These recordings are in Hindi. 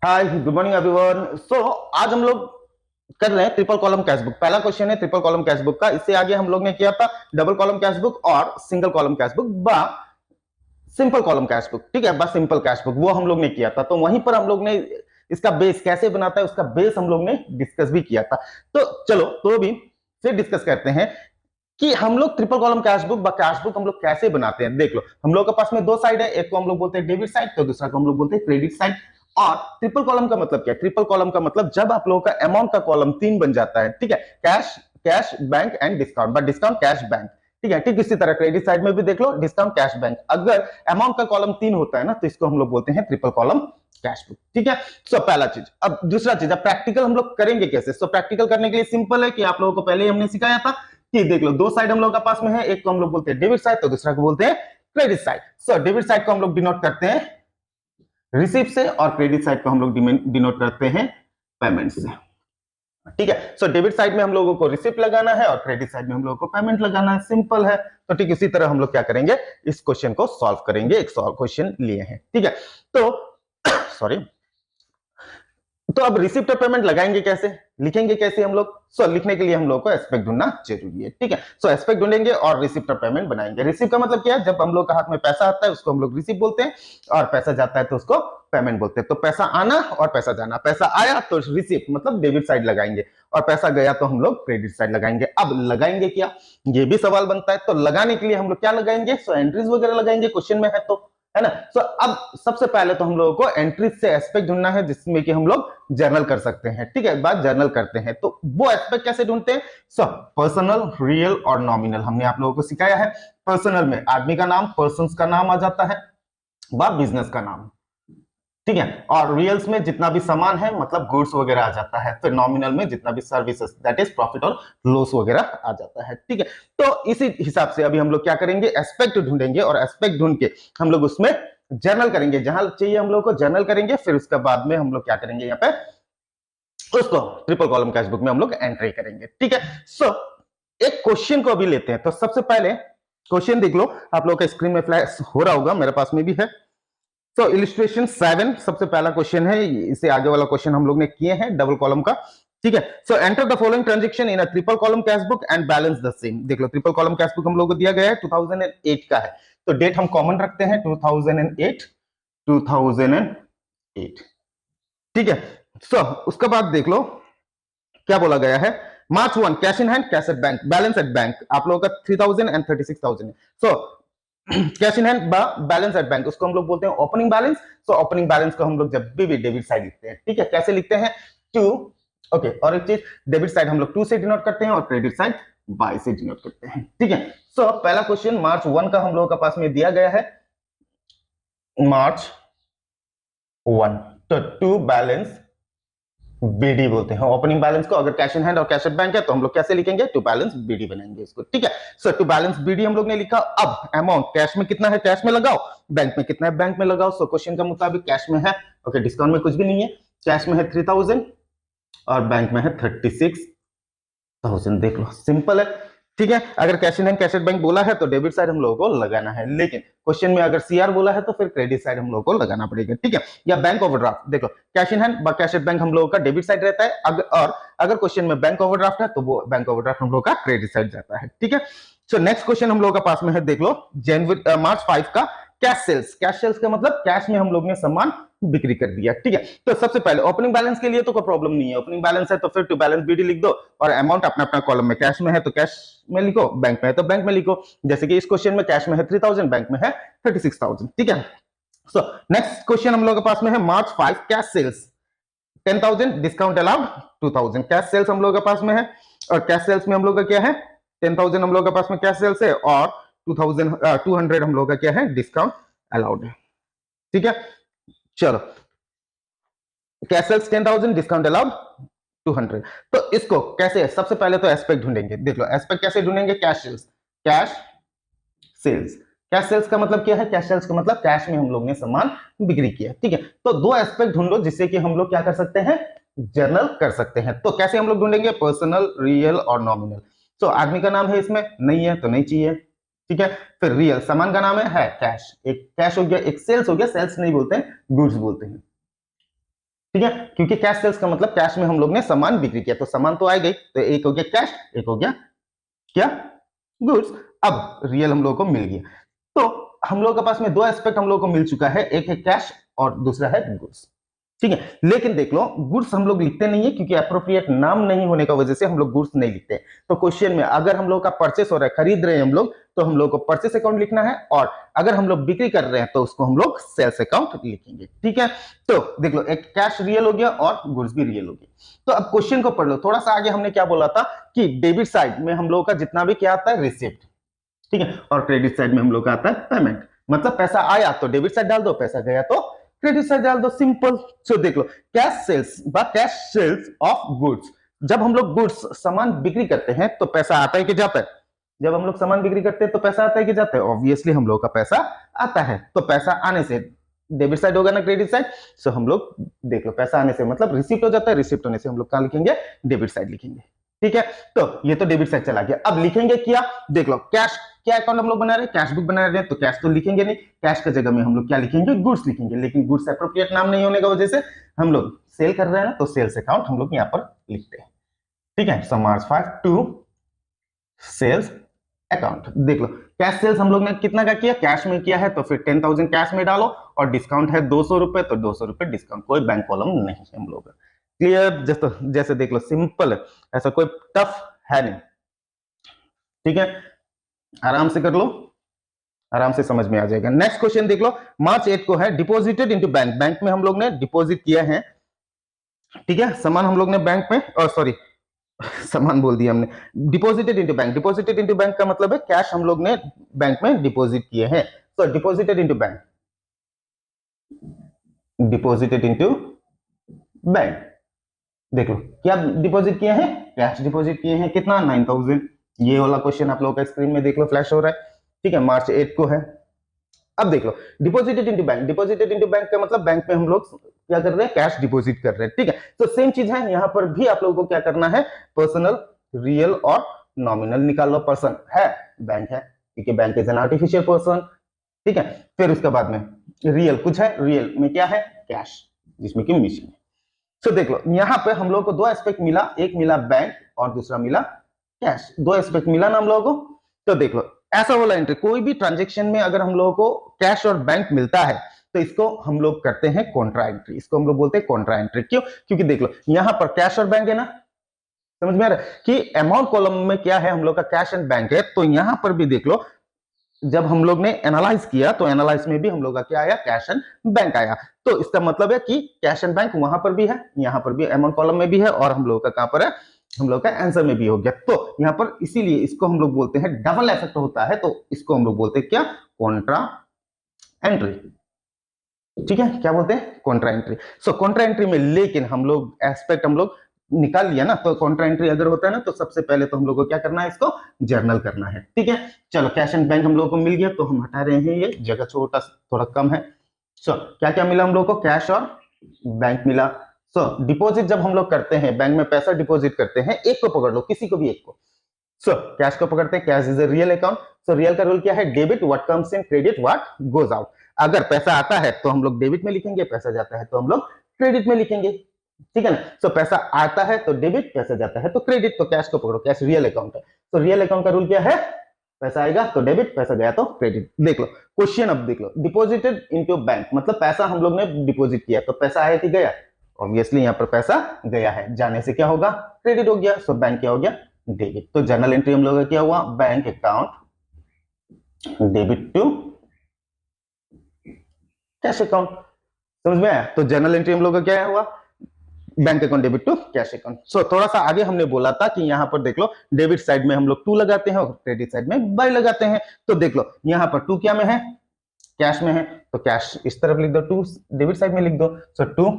Hi good morning everyone. आज हम लोग कर रहे हैं ट्रिपल कॉलम कैश बुक। पहला क्वेश्चन है ट्रिपल कॉलम कैश बुक का। इससे आगे हम लोग ने किया था डबल कॉलम कैश बुक और सिंगल कॉलम कैश बुक बा सिंपल कॉलम कैश बुक। ठीक है, बस सिंपल कैश बुक वो हम लोग ने किया था। तो वहीं पर हम लोग ने इसका बेस कैसे बनाता है उसका बेस हम लोग ने डिस्कस भी किया था। तो चलो तो भी फिर डिस्कस करते हैं कि हम लोग triple column cash book cash book हम लोग कैसे बनाते हैं। देख लो, हम लोग के पास में दो साइड है, एक को हम लोग बोलते हैं डेबिट साइड, तो दूसरा को हम लोग बोलते हैं क्रेडिट साइड। और ट्रिपल कॉलम का मतलब क्या है? ट्रिपल कॉलम का मतलब जब आप लोगों का अमाउंट का कॉलम तीन बन जाता है। ठीक है, cash, cash bank and discount, but discount cash bank. ठीक है, ठीक इसी तरह क्रेडिट साइड में भी देख लो, डिस्काउंट कैश बैंक। अगर अमाउंट का कॉलम तीन होता है ना, तो इसको हम लोग बोलते हैं ट्रिपल कॉलम कैश बुक। ठीक है, सो पहला चीज। अब दूसरा चीज, अब प्रैक्टिकल हम लोग करेंगे कैसे? सो प्रैक्टिकल करने के लिए सिंपल है कि आप लोगों को पहले ही हमने सिखाया था कि देख लो, दो साइड हम लोग के पास में है, एक को हम लोग बोलते हैं डेबिट साइड, तो दूसरा को बोलते हैं credit side. So debit side को हम लोग डिनोट करते हैं रिसीप्ट से और क्रेडिट साइड को हम लोग डिनोट करते हैं पेमेंट से। ठीक है, सो डेबिट साइड में हम लोगों को रिसिप्ट लगाना है और क्रेडिट साइड में हम लोगों को पेमेंट लगाना है। सिंपल है। तो ठीक इसी तरह हम लोग क्या करेंगे, इस क्वेश्चन को सॉल्व करेंगे। एक सॉल्व क्वेश्चन लिए हैं। ठीक है, तो सॉरी, तो अब रिसिप्ट और पेमेंट लगाएंगे कैसे, लिखेंगे कैसे हम लोग? लिखने के लिए हम लोग को एस्पेक्ट ढूंढना जरूरी है। ठीक है, एस्पेक्ट ढूंढेंगे और रिसिप्ट और पेमेंट बनाएंगे। रिसिप्ट का मतलब क्या है? जब हम लोग का हाथ में पैसा आता है उसको हम लोग रिसिप्ट बोलते हैं, और पैसा जाता है तो उसको पेमेंट बोलते हैं। तो पैसा आना और पैसा जाना, पैसा आया तो रिसिप्ट मतलब डेबिट साइड लगाएंगे, और पैसा गया तो हम लोग क्रेडिट साइड लगाएंगे। अब लगाएंगे क्या, ये भी सवाल बनता है। तो लगाने के लिए हम लोग क्या लगाएंगे? एंट्रीज वगैरह लगाएंगे, क्वेश्चन में है तो, है ना। अब सबसे पहले तो हम लोगों को एंट्रीज से एस्पेक्ट ढूंढना है जिसमें कि हम लोग जर्नल कर सकते हैं। ठीक है, बात जर्नल करते हैं तो वो एस्पेक्ट कैसे ढूंढते हैं? पर्सनल, रियल और नॉमिनल हमने आप लोगों को सिखाया है। पर्सनल में आदमी का नाम, पर्सन का नाम आ जाता है, बिजनेस का नाम। ठीक है, और रियल्स में जितना भी सामान है मतलब गुड्स वगैरह आ जाता है। फिर नॉमिनल में जितना भी सर्विसेज दैट इज प्रॉफिट और लॉस वगैरह आ जाता है। ठीक है, तो इसी हिसाब से अभी हम लोग क्या करेंगे, एस्पेक्ट ढूंढेंगे और एस्पेक्ट ढूंढ के हम लोग उसमें जर्नल करेंगे, जहां चाहिए हम लोग को जर्नल करेंगे। फिर उसके बाद में हम लोग क्या करेंगे, यहाँ पे उसको ट्रिपल कॉलम कैश बुक में हम लोग एंट्री करेंगे। ठीक है, एक क्वेश्चन को अभी लेते हैं। तो सबसे पहले क्वेश्चन देख लो, आप लोग का स्क्रीन में फ्लैश हो रहा होगा, मेरे पास में भी है। इलिस्ट्रेशन 7 सबसे पहला क्वेश्चन है। इससे आगे वाला क्वेश्चन हम लोग ने किए हैं डबल कॉलम का। ठीक है, enter the following transaction in a triple column cash book and balance the same. देख लो, ट्रिपल कॉलम कैश बुक हम लोग को दिया गया है 2008 का है, तो डेट हम कॉमन रखते हैं 2008। 2008। ठीक है, उसके बाद देख लो क्या बोला गया है। मार्च 1 cash in hand, cash at bank, balance at bank आप लोगों का 3000 एंड 36,000 है। Cash in hand balance at bank उसको हम लोग बोलते हैं ओपनिंग बैलेंस। ओपनिंग बैलेंस को हम लोग जब भी डेबिट साइड लिखते हैं, ठीक है, कैसे लिखते हैं? टू। ओके, और एक चीज, डेबिट साइड हम लोग 2 से डिनोट करते हैं और क्रेडिट साइड बाय से डिनोट करते हैं। ठीक है, पहला क्वेश्चन मार्च 1 का हम लोगों का पास में दिया गया है। मार्च 1, तो टू बैलेंस बीडी बोलते हैं ओपनिंग बैलेंस को। अगर कैश इन हैंड और कैश एट बैंक है तो हम लोग कैसे लिखेंगे? टू बैलेंस बीडी बनाएंगे इसको। ठीक है, टू बैलेंस बीडी हम लोग ने लिखा। अब अमाउंट कैश में कितना है, कैश में लगाओ, बैंक में कितना है, बैंक में लगाओ। क्वेश्चन के मुताबिक कैश में है, ओके, डिस्काउंट में कुछ भी नहीं है, कैश में है 3000 और बैंक में है 36,000। देख लो, सिंपल है। ठीक है, अगर cash in hand cash at bank बोला है तो डेबिट साइड हम लोगों को लगाना है, लेकिन क्वेश्चन में अगर सीआर बोला है तो फिर क्रेडिट साइड हम लोगों को लगाना पड़ेगा। ठीक है, या बैंक ओवरड्राफ्ट, देखो cash in hand cash at bank हम लोगों का डेबिट साइड रहता है, और अगर क्वेश्चन में बैंक ओवरड्राफ्ट है तो वो बैंक ओवरड्राफ्ट हम लोगों का क्रेडिट साइड जाता है। ठीक है, नेक्स्ट क्वेश्चन हम लोगों का पास में है, देख लो जनवरी मार्च 5 का कैश सेल्स। कैश सेल्स का मतलब कैश में हम लोग ने सामान बिक्री कर दिया। ठीक है, तो सबसे पहले ओपनिंग बैलेंस के लिए तो कोई प्रॉब्लम नहीं है, ओपनिंग बैलेंस है तो फिर टू बैलेंस बीडी लिख दो, और अमाउंट अपना अपना कॉलम में, कैश में है तो कैश में लिखो, बैंक में है तो बैंक में लिखो। जैसे कि इस क्वेश्चन में कैश में है 3000, बैंक में है 36,000। ठीक है, नेक्स्ट क्वेश्चन हम लोग के पास में है March 5 cash sales 10,000, discount allowed 2000। Cash sales हम लोग के पास में है, और कैश सेल्स में हम लोग का क्या है? 10,000 हम लोग के पास में कैश सेल्स है, और 200 हम लोग का क्या है? डिस्काउंट अलाउड है। ठीक है, चलो, कैश सेल्स 10,000, डिस्काउंट अलाउड 200। तो इसको कैसे, सबसे पहले तो एस्पेक्ट ढूंढेंगे। देख लो, एस्पेक्ट कैसे ढूंढेंगे? Cash sales, cash sales. Cash sales का मतलब क्या है? कैश सेल्स का मतलब कैश में हम लोग ने सामान बिक्री किया। ठीक है, तो दो एस्पेक्ट ढूंढो जिससे कि हम लोग क्या कर सकते हैं? जर्नल कर सकते हैं। तो कैसे हम लोग ढूंढेंगे? पर्सनल, रियल और नॉमिनल। आदमी का नाम है इसमें, नहीं है तो नहीं चाहिए। ठीक है, फिर रियल, सामान का नाम है कैश, एक कैश हो गया, एक सेल्स हो गया, सेल्स नहीं बोलते हैं, गुड्स बोलते हैं। ठीक है, क्योंकि कैश सेल्स का मतलब कैश में हम लोग ने सामान बिक्री किया, तो सामान तो आ गई, तो एक हो गया कैश, एक हो गया क्या, गुड्स। अब रियल हम लोग को मिल गया, तो हम लोग के पास में दो एस्पेक्ट हम लोग को मिल चुका है, एक है कैश और दूसरा है गुड्स। ठीक है, लेकिन देख लो गुड्स हम लोग लिखते नहीं है, क्योंकि अप्रोप्रिएट नाम नहीं होने का वजह से हम लोग गुड्स नहीं लिखते। तो क्वेश्चन में अगर हम लोग का परचेस हो रहा है, खरीद रहे हैं हम लोग, तो हम लोग को परचेस अकाउंट लिखना है, और अगर हम लोग बिक्री कर रहे हैं तो उसको हम लोग सेल्स अकाउंट लिखेंगे। ठीक है, तो देख लो एक कैश रियल हो गया और गुड्स भी रियल हो गया। तो अब क्वेश्चन को पढ़ लो थोड़ा सा आगे, हमने क्या बोला था कि डेबिट साइड में हम लोग का जितना भी क्या आता है रिसिप्ट, ठीक है, और क्रेडिट साइड में हम लोग का आता है पेमेंट। मतलब पैसा आया तो डेबिट साइड डाल दो, पैसा गया तो क्रेडिट साइड डाल दो, सिंपल। सो देख लो कैश सेल्स बा कैश सेल्स ऑफ गुड्स, जब हम लोग गुड्स सामान बिक्री करते हैं तो पैसा आता है कि जाता है? जब हम लोग सामान बिक्री करते हैं तो पैसा आता है कि जाता है? ऑब्वियसली हम लोग का पैसा आता है, तो पैसा आने से डेबिट साइड होगा ना क्रेडिट साइड। सो हम लोग देख लो पैसा आने से मतलब रिसिप्ट हो जाता है, रिसिप्ट होने से हम लोग कहां लिखेंगे? डेबिट साइड लिखेंगे। ठीक है, तो ये तो डेबिट साइड चला गया। अब लिखेंगे क्या? देख लो कैश, क्या अकाउंट हम लोग बना रहे हैं? कैश बुक बना रहे हैं, तो कैश तो लिखेंगे नहीं, कैश की जगह में हम लोग क्या लिखेंगे? गुड्स लिखेंगे। लेकिन गुड्स एप्रोप्रिएट नाम नहीं होने की वजह से हम लोग सेल कर रहे हैं ना, तो सेल्स अकाउंट हम लोग यहाँ पर लिखते हैं। ठीक है, so March 5 to sales account. देख लो कैश सेल्स हम लोग ने कितना का किया? कैश में किया है, तो फिर 10,000 कैश में डालो, और डिस्काउंट है 200 रुपए, तो 200 रुपए डिस्काउंट, कोई बैंक कॉलम नहीं है हम लोग। क्लियर? जैसे देख लो सिंपल है, ऐसा कोई टफ है नहीं। ठीक है, आराम से कर लो, आराम से समझ में आ जाएगा। नेक्स्ट क्वेश्चन देख लो, मार्च 8 को है डिपॉजिटेड इनटू बैंक, बैंक में हम लोग ने डिपॉजिट किया है। ठीक है, सामान हम लोग ने बैंक में, और सॉरी सामान बोल दिया हमने, deposited into bank. Deposited into bank का मतलब है कैश हम लोग ने बैंक में डिपॉजिट किए हैं। So deposited into bank, deposited into bank. देख लो क्या डिपॉजिट किए हैं? कैश डिपॉजिट किए हैं, कितना? 9,000। ये वाला क्वेश्चन आप लोगों का स्क्रीन में देख लो फ्लैश हो रहा है। ठीक है, मार्च 8 को है। अब देख लो deposited into bank, deposited into bank का मतलब बैंक में हम लोग क्या कर रहे हैं? कैश डिपॉजिट कर रहे हैं। ठीक है, तो सेम चीज है यहां पर भी, आप लोगों को क्या करना है? पर्सनल, रियल और नॉमिनल निकाल लो। पर्सन है, बैंक है, क्योंकि bank is an artificial person. ठीक है, फिर उसके बाद में रियल कुछ है, रियल में क्या है? कैश, जिसमें कि मिशन है। तो देख लो यहां पे हम लोग को दो एस्पेक्ट मिला, एक मिला बैंक और दूसरा मिला कैश। दो एस्पेक्ट मिला ना हम लोगों को। तो देख लो ऐसा वाला एंट्री, कोई भी ट्रांजेक्शन में अगर हम लोगों को कैश और बैंक मिलता है तो इसको हम लोग करते हैं कॉन्ट्रा एंट्री। इसको हम लोग बोलते हैं कॉन्ट्रा एंट्री। क्यों? क्योंकि देख लो यहां पर कैश और बैंक है ना, समझ में आ रहा है कि अमाउंट कॉलम में क्या है? हम लोग का कैश एंड बैंक है। तो यहां पर भी देख लो जब हम लोग ने एनालाइज किया तो एनालाइज में भी हम लोग का क्या आया? कैश एंड बैंक आया। तो इसका मतलब है कि कैश एंड बैंक वहां पर भी है, यहां पर भी अमाउंट कॉलम में भी है, और हम लोग का कहां पर है? हम लोग का आंसर में भी हो गया। तो यहां पर इसीलिए इसको हम लोग बोलते हैं, डबल इफेक्ट होता है, तो इसको हम लोग बोलते हैं क्या? Contra entry. ठीक है, क्या बोलते हैं? Contra entry. So contra entry में लेकिन हम लोग एस्पेक्ट हम लोग निकाल लिया ना, तो कॉन्ट्रा एंट्री अगर होता है ना, तो सबसे पहले तो हम लोग को क्या करना है? इसको जर्नल करना है। ठीक है, चलो कैश एंड बैंक हम लोग को मिल गया, तो हम हटा रहे हैं, ये जगह छोटा थोड़ा कम है। सो क्या क्या मिला हम लोग को? कैश और बैंक मिला। सो डिपॉजिट जब हम लोग करते हैं, बैंक में पैसा डिपॉजिट करते हैं, एक को पकड़ लो, किसी को भी एक को। सो कैश को पकड़ते हैं, cash is a real account. So real का रूल क्या है? Debit what comes in, credit what goes out. अगर पैसा आता है तो हम लोग डेबिट में लिखेंगे, पैसा जाता है तो हम लोग क्रेडिट में लिखेंगे। ठीक है ना? सो पैसा आता है तो डेबिट, पैसा जाता है तो क्रेडिट। तो कैश को पकड़ो, कैश रियल अकाउंट है। तो रियल अकाउंट का रूल क्या है? पैसा आएगा तो डेबिट, पैसा गया तो क्रेडिट। देख लो क्वेश्चन, अब देख लो डिपॉजिटेड इनटू बैंक, मतलब पैसा हम लोग ने डिपॉजिट किया, तो पैसा आया कि गया? ऑब्वियसली यहाँ पर पैसा गया है, जाने से क्या होगा? क्रेडिट हो गया। सो बैंक क्या हो गया? डेबिट। तो जर्नल एंट्री हम लोग का क्या हुआ? Bank account debit to cash account. समझ में आया? तो जर्नल एंट्री हम लोग का क्या हुआ? Bank account debit to cash account. So थोड़ा सा आगे हमने बोला था कि यहां पर देख लो डेबिट साइड में हम लोग 2 लगाते हैं और क्रेडिट साइड में बाय लगाते हैं। तो देख लो यहां पर 2 क्या में है? कैश में है, तो कैश इस तरफ लिख दो, 2 डेबिट साइड में लिख दो। सो 2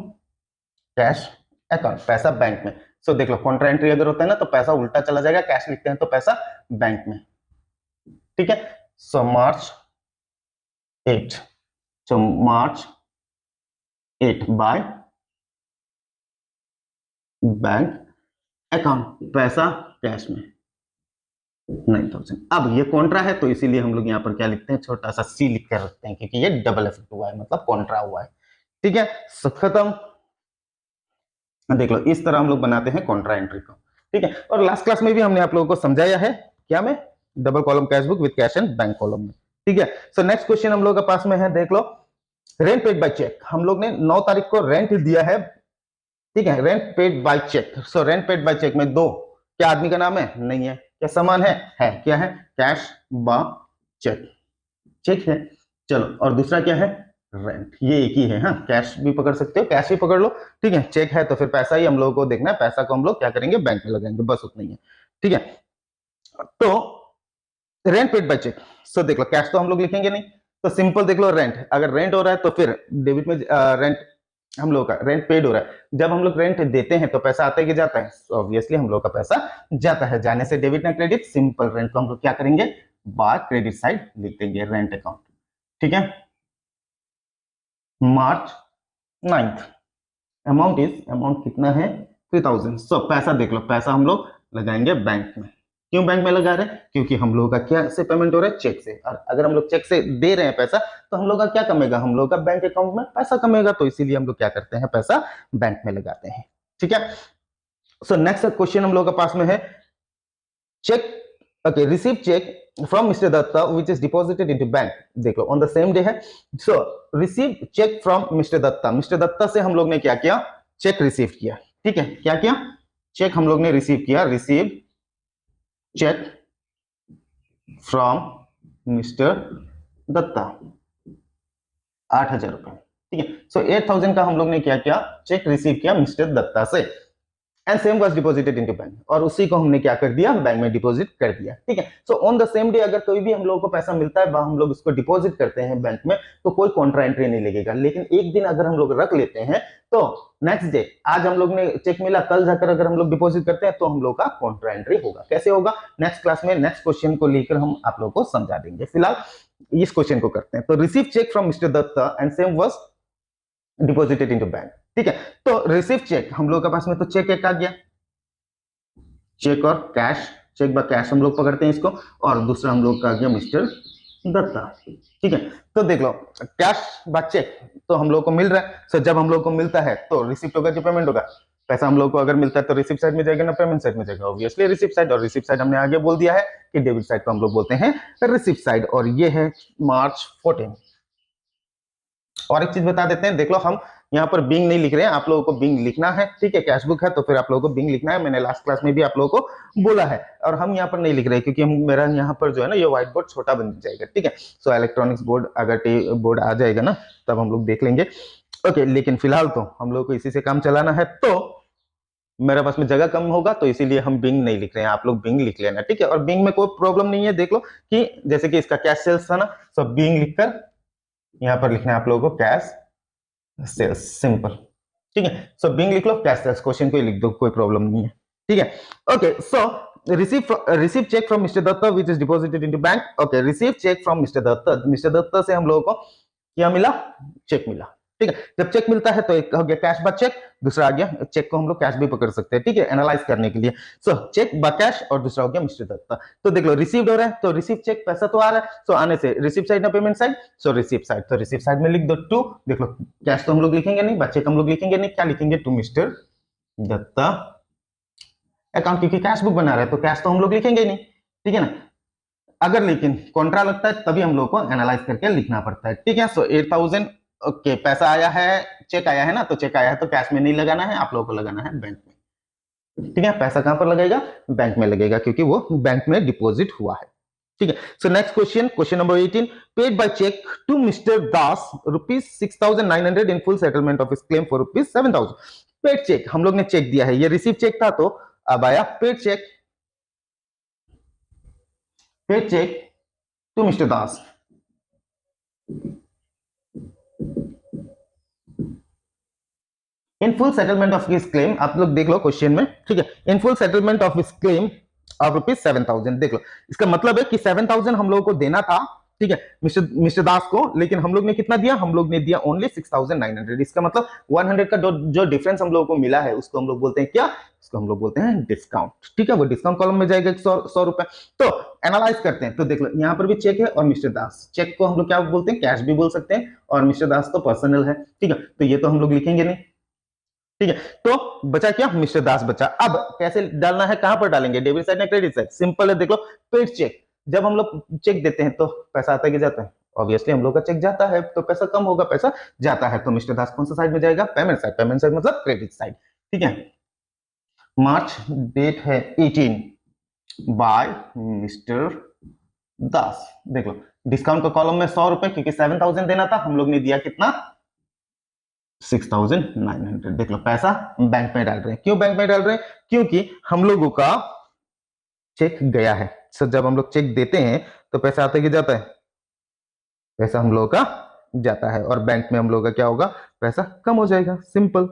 कैश अकाउंट, पैसा बैंक में। सो देख लो कॉन्ट्रा एंट्री अगर होता है ना, तो पैसा उल्टा चला जाएगा, कैश लिखते हैं तो पैसा बैंक में। ठीक है, so March 8, so March 8 by bank account, पैसा कैश में 9,000। अब ये कॉन्ट्रा है तो इसीलिए हम लोग यहाँ पर क्या लिखते हैं? छोटा सा सी लिख कर रखते हैं, क्योंकि ये डबल इफेक्ट हुआ है, मतलब कॉन्ट्रा हुआ है। ठीक है, खत्म। देख लो इस तरह हम लोग बनाते हैं कॉन्ट्रा एंट्री को, ठीक है। और लास्ट क्लास में भी हमने आप लोगों को समझाया है क्या में, double column cash book with cash and bank column में, ठीक है। सो नेक्स्ट क्वेश्चन हम लोग के पास में है, देख लो रेंट पेड बाय चेक। हम लोग ने 9 तारीख को रेंट दिया है, ठीक है, rent paid by cheque. So rent paid by cheque में दो, क्या आदमी का नाम है, नहीं है, क्या सामान है, क्या है, कैश बा चेक, चेक है, चलो। और दूसरा क्या है, रेंट, ये एक ही है, हाँ, कैश भी पकड़ सकते हो, कैश भी पकड़ लो, ठीक है। चेक है तो फिर पैसा ही हम लोगों को देखना है, पैसा को हम लोग क्या करेंगे, बैंक में लगाएंगे, बस उतना ही है, ठीक है। तो रेंट पेड बाय चेक, सो देख लो कैश तो हम लोग लिखेंगे नहीं, तो सिंपल देख लो रेंट, अगर रेंट हो रहा है तो फिर डेबिट में रेंट, हम लोग का रेंट पेड हो रहा है। जब हम लोग रेंट देते हैं तो पैसा आता है कि जाता है, ऑब्वियसली हम लोग का पैसा जाता है, जाने से डेबिट ना क्रेडिट, सिंपल रेंट को हम लोग क्या करेंगे, बाय क्रेडिट साइड लिख देंगे, रेंट अकाउंट, ठीक है। मार्च 9th अमाउंट कितना है, 3000। सो पैसा देख लो, पैसा हम लोग लगाएंगे बैंक में। क्यों बैंक में लगा रहे हैं, क्योंकि हम लोग का क्या से पेमेंट हो रहा है, चेक से, और अगर हम लोग चेक से दे रहे हैं पैसा तो हम लोग का क्या कमेगा, हम लोग का बैंक अकाउंट में पैसा कमेगा, तो इसीलिए हम लोग क्या करते हैं, पैसा बैंक में लगाते हैं, ठीक है। सो नेक्स्ट क्वेश्चन हम लोग के पास में है, check, okay, receive check from Mr. Datta which is deposited into bank। देख लो on the same day है, so receive check from Mr. Datta, Mr. Datta से हम लोग ने क्या किया, चेक रिसीव किया, ठीक है, क्या किया, चेक हम लोग ने रिसीव किया, receive cheque from mister Datta 8,000 रुपए, ठीक है। सो 8,000 का हम लोग ने क्या किया, चेक रिसीव किया मिस्टर दत्ता से, and same was deposited into bank, और उसी को हमने क्या कर दिया, बैंक में डिपॉजिट कर दिया, ठीक है। So on the same day अगर कोई भी हम लोगों को पैसा मिलता है वह हम लोग उसको डिपॉजिट करते हैं बैंक में, तो कोई कॉन्ट्रा एंट्री नहीं लगेगा। लेकिन एक दिन अगर हम लोग रख लेते हैं तो नेक्स्ट डे, आज हम लोग ने चेक मिला, कल जाकर अगर हम लोग डिपॉजिट करते हैं तो हम लोग का कॉन्ट्रा एंट्री होगा। कैसे होगा, नेक्स्ट क्लास में नेक्स्ट क्वेश्चन को लेकर हम आप लोग को समझा देंगे, फिलहाल इस क्वेश्चन को करते हैं। तो receive cheque from mister Datta and same was deposited into bank, ठीक है। तो रिसीव चेक हम लोग के पास में तो चेक एक आ गया, चेक और कैश, चेक बाय कैश हम लोग पकड़ते हैं इसको, और दूसरा हम लोग का आ गया मिस्टर दत्ता, ठीक है। तो देख लो कैश बाय चेक तो हम लोग को मिल रहा है, सो जब हम लोग को मिलता है तो रिसिप्ट होगा कि पेमेंट होगा, पैसा हम लोग को अगर मिलता है तो रिसिप्ट साइड में जाएगा ना पेमेंट साइड में जाएगा, ऑब्वियसली रिसिप्ट साइड। और रिसिप्ट साइड हमने आगे बोल दिया है कि डेबिट साइड को हम लोग बोलते हैं रिसिप्ट साइड, और ये है मार्च 14। और एक चीज बता देते हैं, देख लो हम यहाँ पर बिंग नहीं लिख रहे हैं, आप लोगों को बिंग लिखना है, ठीक है। कैश बुक है तो फिर आप लोगों को बिंग लिखना है, मैंने लास्ट क्लास में भी आप लोगों को बोला है, और हम यहाँ पर नहीं लिख रहे क्योंकि हम मेरा यहाँ पर जो है ना ये व्हाइट बोर्ड छोटा बन जाएगा, ठीक है। सो इलेक्ट्रॉनिक्स बोर्ड अगर बोर्ड आ जाएगा ना तब हम लोग देख लेंगे, ओके। लेकिन फिलहाल तो हम लोग को इसी से काम चलाना है, तो मेरे पास में जगह कम होगा तो इसीलिए हम बिंग नहीं लिख रहे हैं, आप लोग बिंग लिख लेना, ठीक है। और बिंग में कोई प्रॉब्लम नहीं है, देख लो कि जैसे कि इसका कैश सेल्स था ना, सो बिंग लिखकर यहाँ पर लिखना है आप लोगों को कैश सेल्स, सिंपल, ठीक है। सो बिंग लिख लो, कैश सेल्स, क्वेश्चन को ही लिख दो, कोई प्रॉब्लम नहीं है, ठीक है। Okay, so receive cheque from mister Datta which is deposited into bank, okay. Receive cheque from mister Datta से हम लोगों को क्या मिला, चेक मिला, ठीक है। जब चेक मिलता है तो एक हो गया कैश बाय चेक, दूसरा आ गया चेक को हम लोग कैश भी पकड़ सकते हैं, ठीक है, एनालाइज करने के लिए। सो चेक बाय कैश, और दूसरा हो गया मिस्टर दत्ता। तो देख लो रिसीव्ड हो रहा है तो रिसीव चेक, पैसा तो आ रहा है, सो आने से रिसीव साइड ना पेमेंट साइड, सो रिसीव साइड, तो रिसीव साइड में लिख दो टू, देख लो कैश तो हम लोग लिखेंगे नहीं, चेक हम लोग लिखेंगे नहीं, क्या लिखेंगे, टू मिस्टर दत्ता अकाउंट, क्योंकि कैश बुक बना रहा है तो कैश तो हम लोग लिखेंगे नहीं, ठीक है ना। अगर लेकिन कॉन्ट्रा लगता है तभी हम लोग को एनालाइज करके लिखना पड़ता है, ठीक है। सो 8,000, ओके, पैसा आया है, चेक आया है ना, तो चेक आया है तो कैश में नहीं लगाना है, आप लोगों को लगाना है बैंक में, ठीक है। पैसा कहां पर लगेगा, बैंक में लगेगा, क्योंकि वो बैंक में डिपॉजिट हुआ है, ठीक है। So next question, question number 18, paid by cheque to mister Das ₹6,900 in full settlement of his claim for ₹7,000। Paid cheque हम लोग ने चेक दिया है, ये रिसीव चेक था तो अब आया paid cheque, paid cheque to mister Das in full settlement of his claim, आप लोग देख लो क्वेश्चन में, ठीक है। In full settlement of his claim of ₹7,000, देख लो इसका मतलब है कि 7,000 हम लोगों को देना था, ठीक है, मिस्टर दास को, लेकिन हम लोग ने कितना दिया, हम लोग ने दिया ओनली 6,900। इसका मतलब 100 का जो डिफरेंस हम लोगों को मिला है उसको हम लोग बोलते हैं क्या, उसको हम लोग बोलते हैं डिस्काउंट, ठीक है। वो डिस्काउंट कॉलम में जाएगा 100 रुपए। तो एनालाइज करते हैं, तो देख लो यहाँ पर भी चेक है और मिस्टर दास, चेक को हम लोग क्या बोलते हैं, कैश भी बोल सकते हैं, और मिस्टर दास तो पर्सनल है, ठीक है, तो ये तो हम लोग लिखेंगे नहीं, ठीक है, तो बचा क्या, मिस्टर दास बचा। अब कैसे डालना है, कहां पर डालेंगे, डेबिट साइड या क्रेडिट साइड, सिंपल है, देख लो पेड चेक। जब हम लोग चेक देते हैं तो पैसा आता है कि जाता है, ऑब्वियसली हम लोग का चेक जाता है तो पैसा कम होगा, पैसा जाता है, तो मिस्टर दास कौन सा साइड में जाएगा, पेमेंट साइड, पेमेंट साइड मतलब क्रेडिट साइड। ठीक है, मार्च डेट है 18 बाय मिस्टर दास। देख लो डिस्काउंट का कॉलम में 100 रुपए, क्योंकि 7000 देना था, हम लोग ने दिया कितना, 6900। देख लो पैसा बैंक में डाल रहे हैं, क्यों बैंक में डाल रहे हैं, क्योंकि हम लोगों का चेक गया है। सर जब हम लोग चेक देते हैं तो पैसा आता है कि जाता है, पैसा हम लोगों का जाता है, और बैंक में हम लोगों का क्या होगा, पैसा कम हो जाएगा, सिंपल।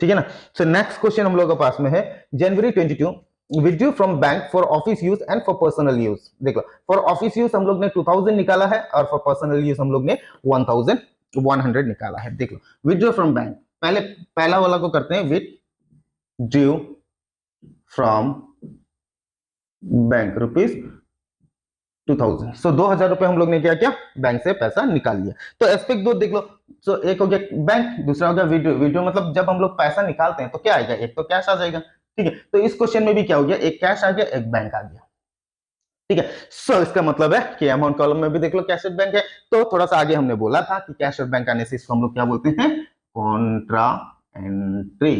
ठीक है ना। सो नेक्स्ट क्वेश्चन हम लोग के पास में है, जनवरी 22 withdrew from bank for office use and for personal use. देख लो फॉर ऑफिस यूज हम लोग ने 2000 निकाला है, और फॉर पर्सनल यूज हम लोग ने 1100 निकाला है। देख लो विड्रू फ्रॉम बैंक, पहले पहला वाला को करते हैं, विड्रू फ्रॉम बैंक रुपीज 2000। सो 2000 रुपए हम लोग ने क्या किया, बैंक से पैसा निकाल लिया। तो एस्पेक्ट दो देख लो, सो एक हो गया बैंक, दूसरा हो गया विड्रू। विड्रू मतलब जब हम लोग पैसा निकालते हैं तो क्या आएगा, एक तो कैश आ जाएगा। ठीक है, तो इस क्वेश्चन में भी क्या हो गया, एक कैश आ गया, एक बैंक आ गया। ठीक है, सो इसका मतलब है कि अमाउंट कॉलम में भी देख लो कैश और बैंक है। तो थोड़ा सा आगे हमने बोला था कि कैश और बैंक आने से इसको हम लोग क्या बोलते हैं, कॉन्ट्रा एंट्री।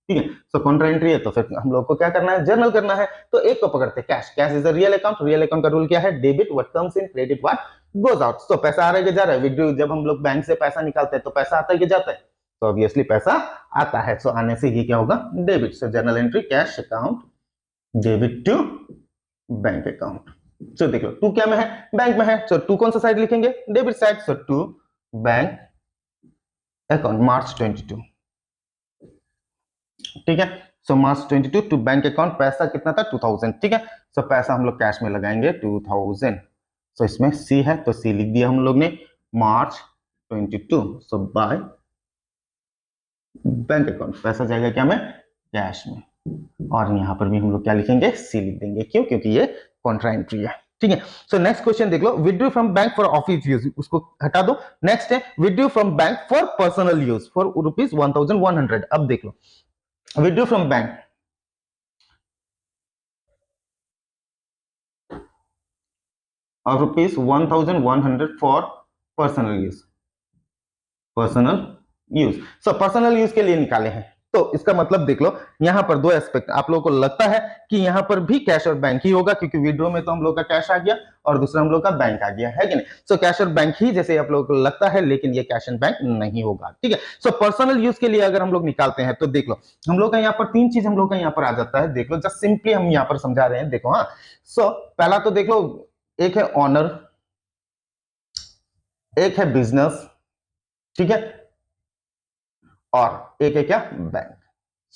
ठीक है, सो कॉन्ट्रा एंट्री है तो फिर हम लोग को क्या करना है, जर्नल करना है। तो एक को पकड़ते हैं cash, cash is a real account, real account का रूल क्या है, debit what comes in, credit what goes out. So पैसा आ रहा है कि जा रहा है, विड्रू जब हम लोग बैंक से पैसा निकालते हैं तो पैसा आता है कि जाता है, तो ऑब्वियसली पैसा आता है, सो आने से ये क्या होगा, debit. So journal entry cash account debit to bank account. So देख लो टू क्या में है, बैंक में है, सो टू कौन सा साइड लिखेंगे, debit side. So to bank account March 22। ठीक है, so March 22 to bank account, पैसा कितना था 2000। ठीक है, सो पैसा हम लोग कैश में लगाएंगे 2000। सो इसमें सी है तो सी लिख दिया हम लोग ने, मार्च 22। सो बाय बैंक अकाउंट, पैसा जाएगा क्या में, कैश में, और यहां पर भी हम लोग क्या लिखेंगे, सी लिख देंगे, क्यों, क्योंकि ये कॉन्ट्रा एंट्री है। ठीक है, सो नेक्स्ट क्वेश्चन देख लो, withdrew from bank for office use, उसको हटा दो। नेक्स्ट है withdrew from bank for personal use for rupees 1100। अब देख लो विड्रू फ्रॉम बैंक, और rupees 1100 for personal use, personal use. So personal use के लिए निकाले हैं, तो इसका मतलब देख लो यहां पर दो एस्पेक्ट, आप लोगों को लगता है कि यहां पर भी कैश और बैंक ही होगा, क्योंकि विड्रो में तो हम लोग का कैश आ गया और दूसरा हम लोग का बैंक आ गया है कि नहीं। सो कैश और बैंक ही जैसे आप लोगों को लगता है, लेकिन ये कैश एंड बैंक नहीं होगा। ठीक है, सो पर्सनल यूज के लिए अगर हम लोग निकालते हैं तो देख लो हम लोग का यहाँ पर तीन चीज हम लोग का यहाँ पर आ जाता है, देख लो जस्ट सिंपली हम यहाँ पर समझा रहे हैं, देखो। हाँ, सो पहला तो देख लो, एक है ऑनर, एक है बिजनेस, ठीक है, और एक है क्या, बैंक।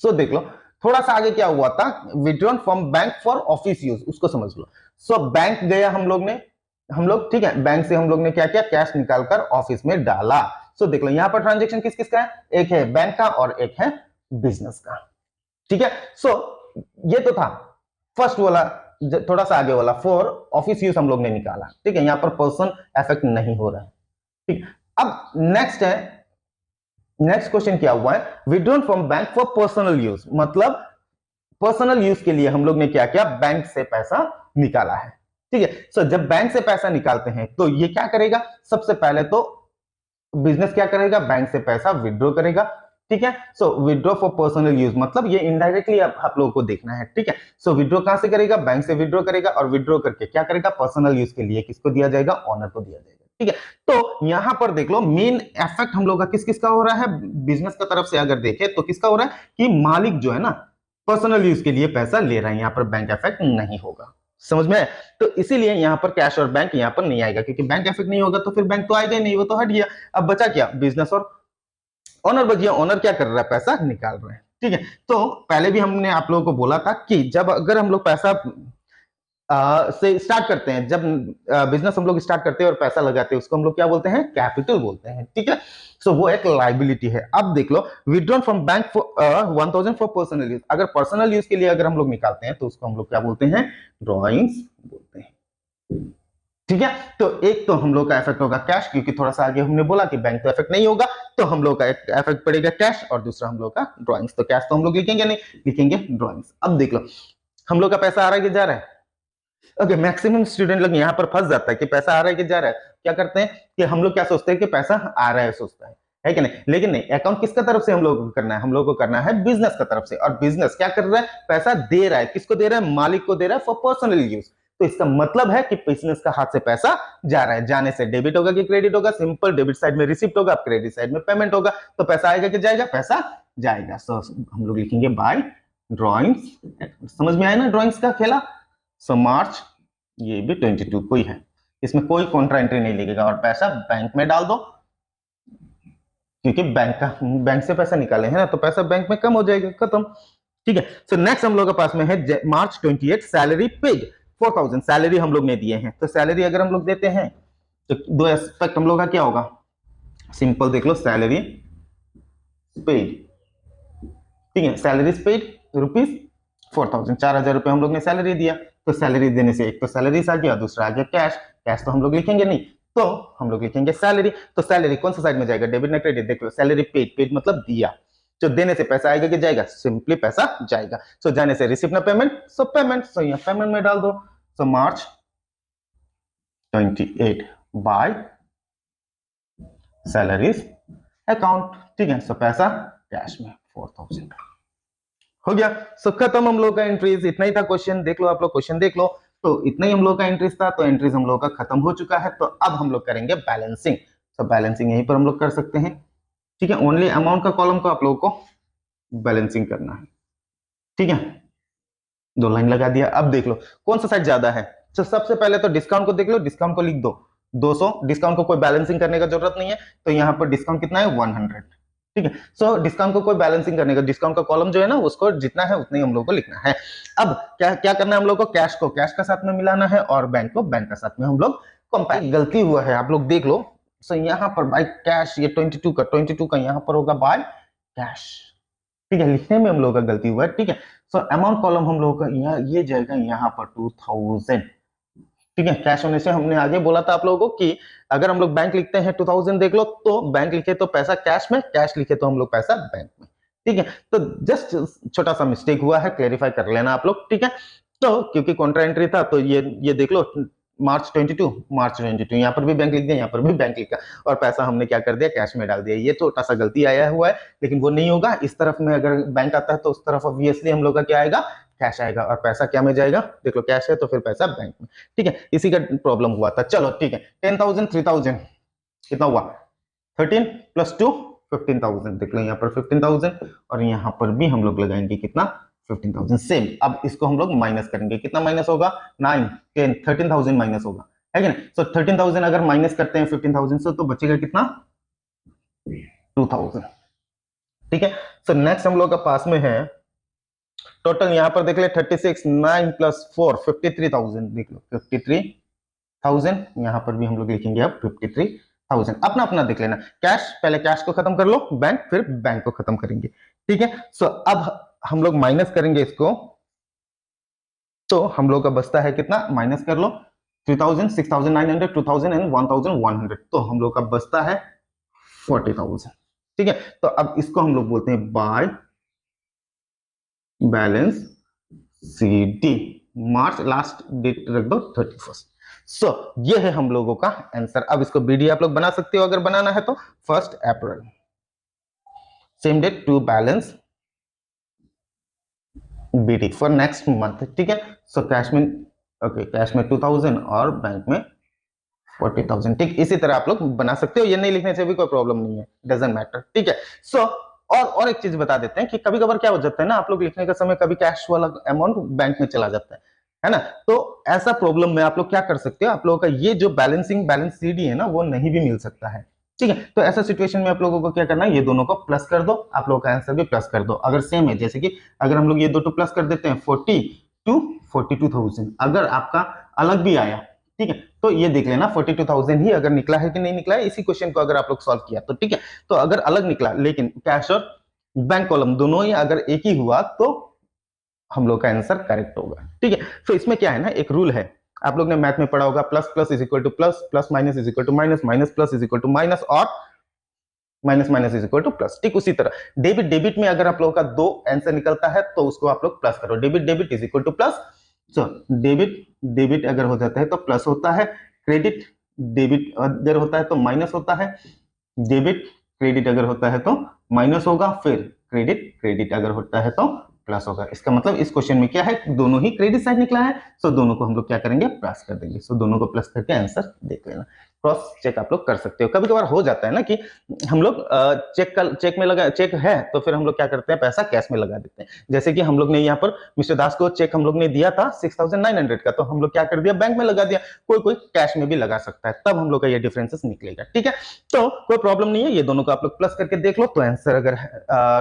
सो देख लो थोड़ा सा आगे क्या हुआ था, withdrawn from bank for office use, उसको समझ लो। सो बैंक गया हम लोग, ठीक है, बैंक से हम लोग ने क्या किया, कैश निकालकर ऑफिस में डाला। सो देख लो यहां पर ट्रांजेक्शन किस किस का है, एक है बैंक का और एक है बिजनेस का। ठीक है, सो ये तो था फर्स्ट वाला, थोड़ा सा आगे वाला फॉर ऑफिस यूज हम लोग ने निकाला। ठीक है, यहां पर पर्सन इफेक्ट नहीं हो रहा है। ठीक, अब नेक्स्ट क्वेश्चन क्या हुआ है, withdrawn from bank for personal use, मतलब पर्सनल यूज के लिए हम लोग ने क्या किया, बैंक से पैसा निकाला है। ठीक है, सो जब बैंक से पैसा निकालते हैं तो ये क्या करेगा, सबसे पहले तो बिजनेस क्या करेगा, बैंक से पैसा विड्रॉ करेगा। ठीक है, सो विड्रॉ फॉर पर्सनल यूज मतलब ये इनडायरेक्टली आप लोगों को देखना है। ठीक है, सो विड्रॉ कहां से करेगा, बैंक से विड्रॉ करेगा, और विड्रॉ करके क्या करेगा, पर्सनल यूज के लिए किसको दिया जाएगा, ऑनर को दिया जाएगा। ठीक है, तो यहां पर देख लो मेन इफेक्ट हम लोग का किस किस का हो रहा है, बिजनेस का तरफ से अगर देखें तो किसका हो रहा है, कि मालिक जो है ना पर्सनल यूज के लिए पैसा ले रहा है, यहां पर बैंक इफेक्ट नहीं होगा। समझ में? तो इसीलिए यहां पर कैश और बैंक यहां पर नहीं आएगा, क्योंकि बैंक इफेक्ट नहीं होगा तो फिर बैंक तो आएगा ही नहीं, वो तो हट गया। अब बचा क्या, बिजनेस और ऑनर बच गया। ऑनर क्या कर रहा है, पैसा निकाल रहा है। ठीक है, तो पहले भी हमने आप लोगों को बोला था कि जब अगर हम लोग पैसा से स्टार्ट करते हैं, जब बिजनेस हम लोग स्टार्ट करते हैं और पैसा लगाते हैं, उसको हम लोग क्या बोलते हैं, कैपिटल बोलते हैं। ठीक है, सो वो एक लायबिलिटी है। अब देख लो withdrawn from bank for 1000 for personal use, अगर पर्सनल यूज के लिए अगर हम लोग निकालते हैं तो उसको हम लोग क्या बोलते हैं, ड्रॉइंग्स बोलते हैं। ठीक है। तो एक तो हम लोग का इफेक्ट होगा कैश, क्योंकि थोड़ा सा आगे हमने बोला कि बैंक तो इफेक्ट नहीं होगा, तो हम लोग का एक इफेक्ट पड़ेगा कैश, और दूसरा हम लोग का ड्राइंग्स। तो कैश तो हम लोग लिखेंगे नहीं, लिखेंगे ड्राइंग्स। अब देख लो हम लोग का पैसा आ रहा है कि जा रहा है। ओके, मैक्सिमम स्टूडेंट लोग यहाँ पर फंस जाता है कि पैसा आ रहा है कि जा रहा है। क्या करते हैं कि हम लोग क्या सोचते हैं कि पैसा आ रहा है, सोचता है कि नहीं। लेकिन नहीं, अकाउंट किसका तरफ से हम लोग को करना है, हम लोग को करना है बिजनेस का तरफ से। और बिजनेस क्या कर रहा है, पैसा दे रहा है। किसको दे रहा है, मालिक को दे रहा है फॉर पर्सनल यूज। तो इसका मतलब है कि बिजनेस का हाथ से पैसा जा रहा है। जाने से डेबिट होगा कि क्रेडिट होगा, सिंपल। डेबिट साइड में रिसिप्ट होगा, क्रेडिट साइड में पेमेंट होगा। तो पैसा आएगा कि जाएगा, पैसा जाएगा। सो हम लोग लिखेंगे बाय ड्रॉइंग्स। समझ में आया ना ड्रॉइंग्स का खेला। सो मार्च ये भी 22 कोई है, इसमें कोई कॉन्ट्रा एंट्री नहीं लगेगा। और पैसा बैंक में डाल दो, क्योंकि बैंक से पैसा निकाले है ना, तो पैसा बैंक में कम हो जाएगा, खत्म। ठीक है। सो नेक्स्ट हम लोग के पास में है मार्च 28 सैलरी पेड 4000 सैलरी हम लोग ने दिए हैं। तो सैलरी अगर हम लोग देते हैं तो दो एस्पेक्ट हम लोग का क्या होगा, सिंपल देख लो, सैलरी पेड। ठीक है, सैलरी पेड रुपीज 4000, 4000 रुपए हम लोग ने सैलरी दिया। तो सैलरी देने से एक तो सैलरी आ गया, दूसरा आ गया कैश। कैश तो हम लोग लिखेंगे नहीं, तो हम लोग लिखेंगे सैलरी। तो सैलरी कौन सा साइड में जाएगा, डेबिट ना क्रेडिट। देख लो सैलरी पेड, पेड मतलब दिया। जो देने से पैसा आएगा कि जाएगा, सिंपली पैसा जाएगा। सो जाने से रिसीव ना पेमेंट, सो पेमेंट। सो यहाँ पेमेंट में डाल दो। सो मार्च 28 बाय सैलरीज अकाउंट। ठीक है। सो पैसा कैश में 4000 हो गया। सो खत्म हम लोग का एंट्रीज। इतना ही था क्वेश्चन। देख लो आप लोग, क्वेश्चन देख लो। तो इतना ही हम लोग का एंट्रीज था। तो एंट्रीज हम लोग का खत्म हो चुका है। तो अब हम लोग करेंगे बैलेंसिंग। तो बैलेंसिंग यहीं पर हम लोग कर सकते हैं। ठीक है, ओनली अमाउंट का कॉलम को आप लोगों को बैलेंसिंग करना है। ठीक है, 2 लाइन लगा दिया। अब देख लो कौन सा साइड ज्यादा है। तो सबसे पहले तो डिस्काउंट को देख लो, डिस्काउंट को लिख दो 200। डिस्काउंट को कोई बैलेंसिंग करने का जरूरत नहीं है, तो यहाँ पर डिस्काउंट कितना है 100। ठीक है। सो डिस्काउंट को कोई बैलेंसिंग करने का, डिस्काउंट का कॉलम जो है ना उसको जितना है उतना ही हम लोग को लिखना है। अब क्या क्या करना है हम लोग को, कैश को कैश का साथ में मिलाना है, और बैंक को बैंक का साथ में हम लोग कंपेयर। गलती हुआ है, आप लोग देख लो। सो यहाँ पर बाय कैश, ये 22 का यहाँ पर होगा बाय कैश। ठीक है, लिखने में हम लोग का गलती हुआ है। ठीक है। सो अमाउंट कॉलम हम लोग का यहाँ ये जाएगा यहाँ पर 2000। ठीक है, कैश होने से हमने आगे बोला था आप लोगों को कि अगर हम लोग बैंक लिखते हैं 2000, देख लो, तो बैंक लिखे तो पैसा कैश में, कैश लिखे तो हम लोग पैसा बैंक में। ठीक है। तो जस्ट छोटा सा मिस्टेक हुआ है, क्लेरिफाई कर लेना आप लोग। ठीक है। तो क्योंकि कॉन्ट्रा एंट्री था, तो ये देख लो मार्च 22 यहाँ पर भी बैंक लिख दिया, यहाँ पर भी बैंक लिखा, और पैसा हमने क्या कर दिया, कैश में डाल दिया। ये छोटा सा गलती आया हुआ है, लेकिन वो नहीं होगा। इस तरफ में अगर बैंक आता है तो उस तरफ ऑब्वियसली हम लोग का क्या आएगा, कैश आएगा। और पैसा क्या में जाएगा, देख लो कैश है तो फिर पैसा बैंक में। ठीक है, इसी का प्रॉब्लम हुआ था। चलो ठीक है, 10,000 3000 कितना हुआ, 13 + 2 15,000। देख लो यहाँ पर 15,000, और यहाँ पर भी हम लोग लगाएंगे कितना, 15,000 सेम। अब इसको हम लोग माइनस करेंगे, कितना माइनस होगा, 9 10 13,000 माइनस होगा, है कि नहीं। सो 13,000 अगर माइनस करते हैं 15,000 से, तो बचेगा कितना, 2,000। ठीक है। सो नेक्स्ट हम लोग का पास में है टोटल, यहां पर देख ले 36 9 + 4 53,000। देख लो 53,000, यहां पर भी हम लोग लिखेंगे अब 53,000। अपना अपना देख लेना, कैश पहले कैश को खत्म कर लो, बैंक फिर बैंक को खत्म करेंगे। ठीक है। सो अब हम लोग माइनस करेंगे इसको, तो हम लोग का बचता है कितना, माइनस कर लो 3,000 6,900 2,000 एंड 1,100। तो हम लोग का बचता है 40,000। ठीक है। तो अब इसको हम लोग बोलते हैं by balance CD। March last date रख दो 31। सो ये है हम लोगों का आंसर। अब इसको BD आप लोग बना सकते हो अगर बनाना है तो, 1 April same date to balance BD for next month. ठीक है। सो कैश में, ओके, कैश में 2000 और बैंक में 40,000। ठीक, इसी तरह आप लोग बना सकते हो, ये नहीं लिखने से भी कोई प्रॉब्लम नहीं है, डजंट मैटर। ठीक है। सो और एक चीज बता देते हैं कि कभी कभार क्या हो जाता है ना, आप लोग लिखने का समय कभी कैश वाला अमाउंट बैंक में चला जाता है ना। तो ऐसा प्रॉब्लम में आप लोग क्या कर सकते हो, आप लोगों का ये जो बैलेंस CD है ना, वो नहीं भी मिल सकता है। ठीक है। तो ऐसा सिचुएशन में आप लोगों को क्या करना है, ये दोनों को प्लस कर दो, आप लोगों का आंसर भी प्लस कर दो। अगर सेम है, जैसे कि अगर हम लोग ये दो प्लस कर देते हैं 40 to 42,000, अगर आपका अलग भी आया, ठीक है, तो ये देख लेना 42,000 ही अगर निकला है कि नहीं निकला है, इसी क्वेश्चन को अगर आप लोग सॉल्व किया तो। ठीक है। तो अगर अलग निकला, लेकिन कैश और बैंक कॉलम दोनों ही अगर एक ही हुआ, तो हम लोग का आंसर करेक्ट होगा। ठीक है। तो इसमें क्या है ना, एक रूल है, आप लोग ने मैथ में पढ़ा होगा, plus plus is equal to plus, plus minus is equal to minus, minus plus is equal to minus, और minus minus is equal to plus. ठीक उसी तरह डेबिट डेबिट में अगर आप लोगों का दो आंसर निकलता है तो उसको आप लोग प्लस करो, debit debit is equal to plus. So debit debit अगर हो जाता है तो प्लस होता है, क्रेडिट डेबिट अगर होता है तो माइनस होता है, डेबिट क्रेडिट अगर होता है तो माइनस होगा, फिर क्रेडिट क्रेडिट अगर होता है तो प्लस होगा। इसका मतलब इस क्वेश्चन में क्या है, दोनों ही क्रेडिट साइड निकला है, सो दोनों को हम लोग क्या करेंगे, प्लस कर देंगे। सो दोनों को प्लस करके आंसर देख लेना, क्रॉस चेक आप लोग कर सकते हो। कभी कभार हो जाता है ना कि हम लोग चेक में लगा, चेक है तो फिर हम लोग क्या करते हैं, पैसा कैश में लगा देते हैं। जैसे कि हम लोग ने यहाँ पर मिस्टर दास को चेक हम लोग ने दिया था 6,900 का, तो हम लोग क्या कर दिया, बैंक में लगा दिया। कोई कोई कैश में भी लगा सकता है, तब हम लोग का ये डिफरेंसेस निकलेगा। ठीक है, तो कोई प्रॉब्लम नहीं है, ये दोनों को आप लोग प्लस करके देख लो, तो आंसर अगर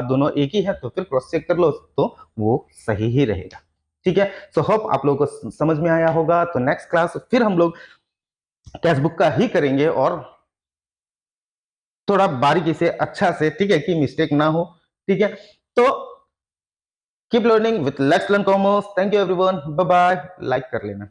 दोनों एक ही है तो फिर क्रॉस चेक कर लो तो वो सही ही रहेगा। ठीक है, सो होप आप लोगों को समझ में आया होगा। तो नेक्स्ट क्लास फिर हम लोग कैश बुक का ही करेंगे, और थोड़ा बारीकी से अच्छा से, ठीक है, कि मिस्टेक ना हो। ठीक है, तो keep learning with let's learn commerce. Thank you everyone, bye bye, like कर लेना।